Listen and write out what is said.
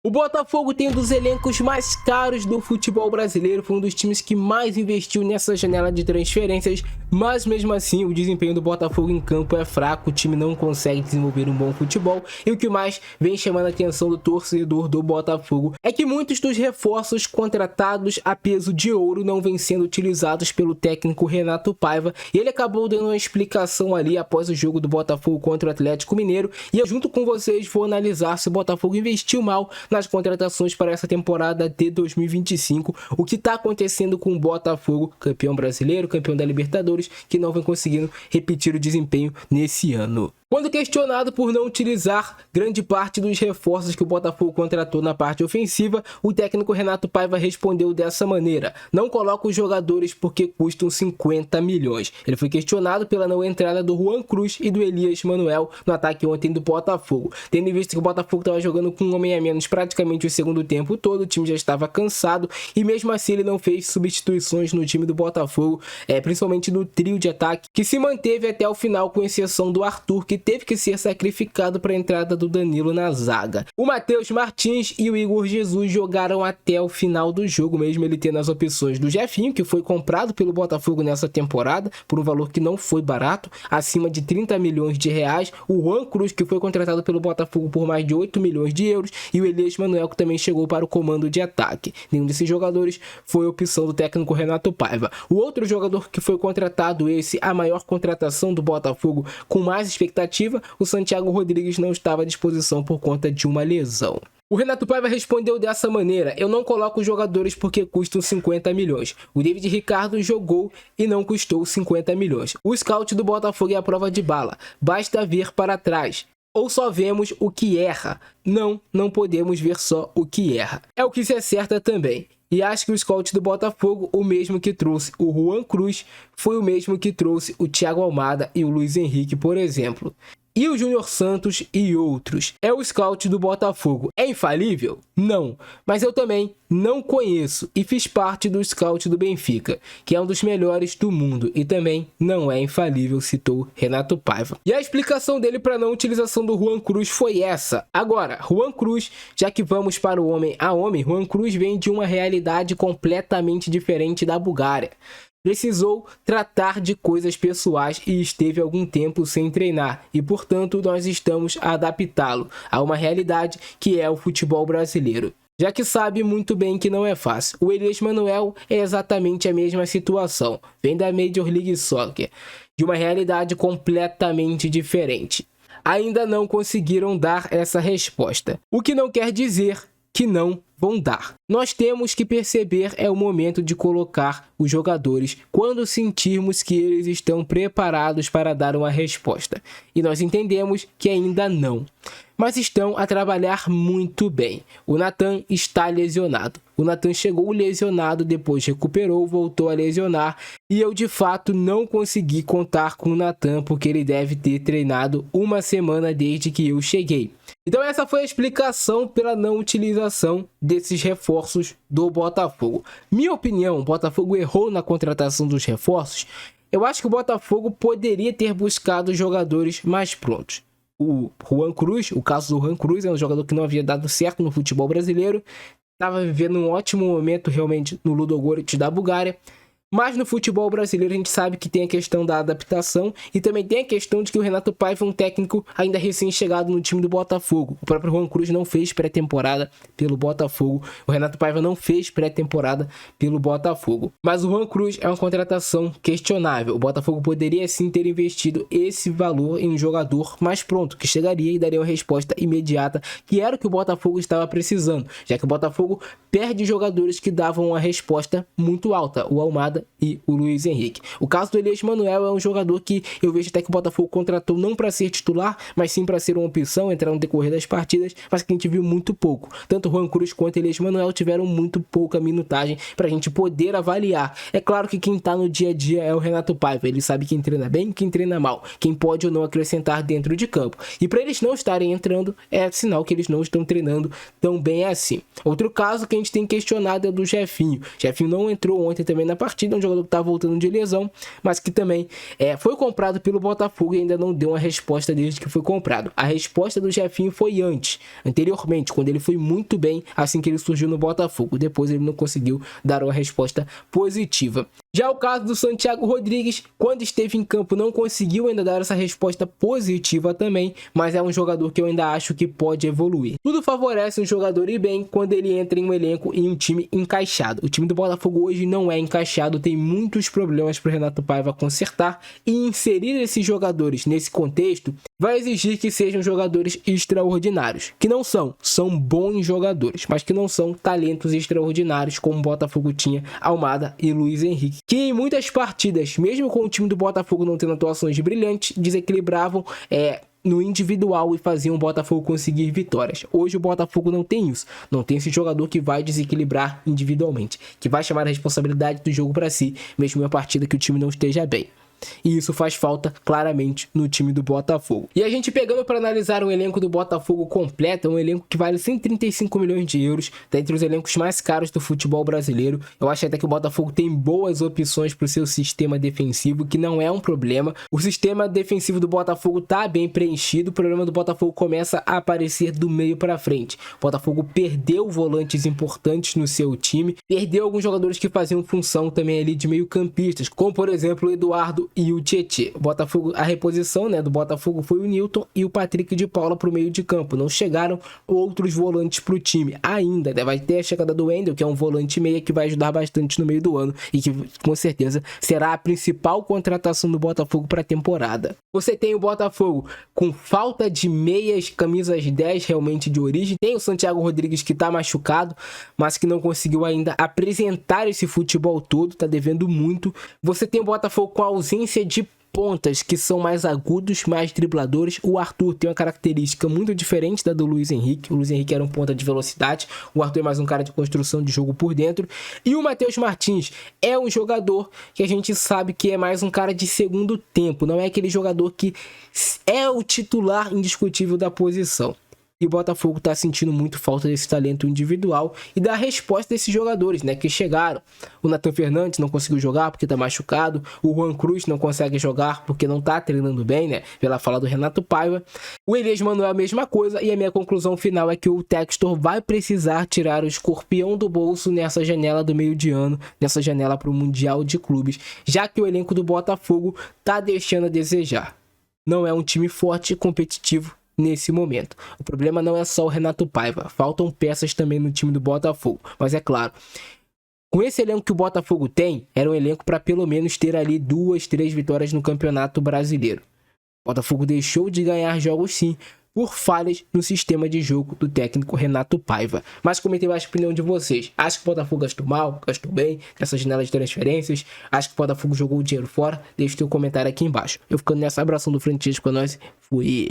O Botafogo tem um dos elencos mais caros do futebol brasileiro, foi um dos times que mais investiu nessa janela de transferências, mas mesmo assim o desempenho do Botafogo em campo é fraco, o time não consegue desenvolver um bom futebol e o que mais vem chamando a atenção do torcedor do Botafogo é que muitos dos reforços contratados a peso de ouro não vêm sendo utilizados pelo técnico Renato Paiva e ele acabou dando uma explicação ali após o jogo do Botafogo contra o Atlético Mineiro e eu junto com vocês vou analisar se o Botafogo investiu mal nas contratações para essa temporada de 2025, o que está acontecendo com o Botafogo, campeão brasileiro, campeão da Libertadores, que não vem conseguindo repetir o desempenho nesse ano. Quando questionado por não utilizar grande parte dos reforços que o Botafogo contratou na parte ofensiva, o técnico Renato Paiva respondeu dessa maneira: não coloca os jogadores porque custam 50 milhões. Ele foi questionado pela não entrada do Juan Cruz e do Elias Manuel no ataque ontem do Botafogo. Tendo em vista que o Botafogo estava jogando com um homem a menos praticamente o segundo tempo todo, o time já estava cansado e mesmo assim ele não fez substituições no time do Botafogo, principalmente no trio de ataque, que se manteve até o final com exceção do Arthur, que teve que ser sacrificado para a entrada do Danilo na zaga. O Matheus Martins e o Igor Jesus jogaram até o final do jogo, mesmo ele tendo as opções do Jefinho, que foi comprado pelo Botafogo nessa temporada por um valor que não foi barato, acima de 30 milhões de reais, o Juan Cruz, que foi contratado pelo Botafogo por mais de 8 milhões de euros, e o Elias Manuel, que também chegou para o comando de ataque. Nenhum desses jogadores foi opção do técnico Renato Paiva. O outro jogador que foi contratado, a maior contratação do Botafogo com mais expectativa, o Santiago Rodrigues não estava à disposição por conta de uma lesão. O Renato Paiva respondeu dessa maneira: eu não coloco os jogadores porque custam 50 milhões. O David Ricardo jogou e não custou 50 milhões. O scout do Botafogo é a prova de bala. Basta ver para trás. Ou só vemos o que erra? Não podemos ver só o que erra. É o que se acerta também. E acho que o scout do Botafogo, o mesmo que trouxe o Juan Cruz, foi o mesmo que trouxe o Thiago Almada e o Luiz Henrique, por exemplo. E o Júnior Santos e outros. É o scout do Botafogo. É infalível? Não. Mas eu também não conheço e fiz parte do scout do Benfica, que é um dos melhores do mundo e também não é infalível, citou Renato Paiva. E a explicação dele para a não utilização do Juan Cruz foi essa. Agora, Juan Cruz, já que vamos para o homem a homem, Juan Cruz vem de uma realidade completamente diferente da Bulgária. Precisou tratar de coisas pessoais e esteve algum tempo sem treinar e, portanto, nós estamos a adaptá-lo a uma realidade que é o futebol brasileiro. Já que sabe muito bem que não é fácil. O Elias Manuel é exatamente a mesma situação. Vem da Major League Soccer, de uma realidade completamente diferente. Ainda não conseguiram dar essa resposta, o que não quer dizer que não vão dar. Nós temos que perceber o momento de colocar os jogadores quando sentirmos que eles estão preparados para dar uma resposta. E nós entendemos que ainda não. Mas estão a trabalhar muito bem. O Nathan está lesionado. O Nathan chegou lesionado, depois recuperou, voltou a lesionar. E eu de fato não consegui contar com o Nathan porque ele deve ter treinado uma semana desde que eu cheguei. Então essa foi a explicação pela não utilização desses reforços do Botafogo. Minha opinião, o Botafogo errou na contratação dos reforços. Eu acho que o Botafogo poderia ter buscado jogadores mais prontos. O Juan Cruz, o caso do Juan Cruz, é um jogador que não havia dado certo no futebol brasileiro. Estava vivendo um ótimo momento realmente no Ludogorets da Bulgária. Mas no futebol brasileiro a gente sabe que tem a questão da adaptação e também tem a questão de que o Renato Paiva é um técnico ainda recém-chegado no time do Botafogo. O próprio Juan Cruz não fez pré-temporada pelo Botafogo. O Renato Paiva não fez pré-temporada pelo Botafogo. Mas o Juan Cruz é uma contratação questionável. O Botafogo poderia sim ter investido esse valor em um jogador mais pronto, que chegaria e daria uma resposta imediata, que era o que o Botafogo estava precisando, já que o Botafogo perde jogadores que davam uma resposta muito alta. O Almada e o Luiz Henrique. O caso do Elias Manuel é um jogador que eu vejo até que o Botafogo contratou não para ser titular, mas sim para ser uma opção, entrar no decorrer das partidas, mas que a gente viu muito pouco. Tanto o Juan Cruz quanto o Elias Manuel tiveram muito pouca minutagem para a gente poder avaliar. É claro que quem está no dia a dia é o Renato Paiva, ele sabe quem treina bem e quem treina mal, quem pode ou não acrescentar dentro de campo. E para eles não estarem entrando, é sinal que eles não estão treinando tão bem assim. Outro caso que a gente tem questionado é do Jefinho. Jefinho não entrou ontem também na partida, partida, é um jogador que tá voltando de lesão, mas que também foi comprado pelo Botafogo e ainda não deu uma resposta desde que foi comprado. A resposta do Jefinho foi anteriormente, quando ele foi muito bem assim que ele surgiu no Botafogo. Depois ele não conseguiu dar uma resposta positiva. Já o caso do Santiago Rodrigues, quando esteve em campo não conseguiu ainda dar essa resposta positiva também, mas é um jogador que eu ainda acho que pode evoluir. Tudo favorece um jogador ir bem quando ele entra em um elenco e um time encaixado. O time do Botafogo hoje não é encaixado, tem muitos problemas para o Renato Paiva consertar, e inserir esses jogadores nesse contexto vai exigir que sejam jogadores extraordinários, que não são bons jogadores, mas que não são talentos extraordinários como o Botafogo tinha Almada e Luiz Henrique, que em muitas partidas, mesmo com o time do Botafogo não tendo atuações brilhantes, desequilibravam no individual e faziam o Botafogo conseguir vitórias. Hoje o Botafogo não tem isso, não tem esse jogador que vai desequilibrar individualmente, que vai chamar a responsabilidade do jogo para si, mesmo em uma partida que o time não esteja bem. E isso faz falta claramente no time do Botafogo. E a gente pegando para analisar o elenco do Botafogo completo, é um elenco que vale 135 milhões de euros, tá entre os elencos mais caros do futebol brasileiro. Eu acho até que o Botafogo tem boas opções para o seu sistema defensivo, que não é um problema. O sistema defensivo do Botafogo tá bem preenchido, o problema do Botafogo começa a aparecer do meio para frente. O Botafogo perdeu volantes importantes no seu time, perdeu alguns jogadores que faziam função também ali de meio campistas, como por exemplo o Eduardo e o Tietê. O Botafogo, a reposição do Botafogo foi o Nilton e o Patrick de Paula para o meio de campo. Não chegaram outros volantes para o time ainda, né? Vai ter a chegada do Wendel, que é um volante meia que vai ajudar bastante no meio do ano e que com certeza será a principal contratação do Botafogo para a temporada. Você tem o Botafogo com falta de meias, camisas 10 realmente de origem. Tem o Santiago Rodrigues que está machucado, mas que não conseguiu ainda apresentar esse futebol todo, está devendo muito. Você tem o Botafogo com a ausência de pontas que são mais agudos, mais dribladores. O Arthur tem uma característica muito diferente da do Luiz Henrique. O Luiz Henrique era um ponta de velocidade, o Arthur é mais um cara de construção de jogo por dentro. E o Matheus Martins é um jogador que a gente sabe que é mais um cara de segundo tempo, não é aquele jogador que é o titular indiscutível da posição. E o Botafogo está sentindo muito falta desse talento individual e da resposta desses jogadores, né, que chegaram. O Nathan Fernandes não conseguiu jogar porque está machucado. O Juan Cruz não consegue jogar porque não está treinando bem, né, pela fala do Renato Paiva. O Elias Manuel a mesma coisa, e a minha conclusão final é que o Textor vai precisar tirar o escorpião do bolso nessa janela do meio de ano, nessa janela para o Mundial de Clubes, já que o elenco do Botafogo está deixando a desejar. Não é um time forte e competitivo nesse momento. O problema não é só o Renato Paiva, faltam peças também no time do Botafogo, mas é claro, com esse elenco que o Botafogo tem, era um elenco para pelo menos ter ali 2, 3 vitórias no Campeonato Brasileiro. O Botafogo deixou de ganhar jogos sim, por falhas no sistema de jogo do técnico Renato Paiva. Mas comentei a opinião de vocês. Acho que o Botafogo gastou mal, gastou bem nessa janela de transferências? Acho que o Botafogo jogou o dinheiro fora? Deixa o teu comentário aqui embaixo. Eu ficando nessa, abração do Francisco, com nós. Fui!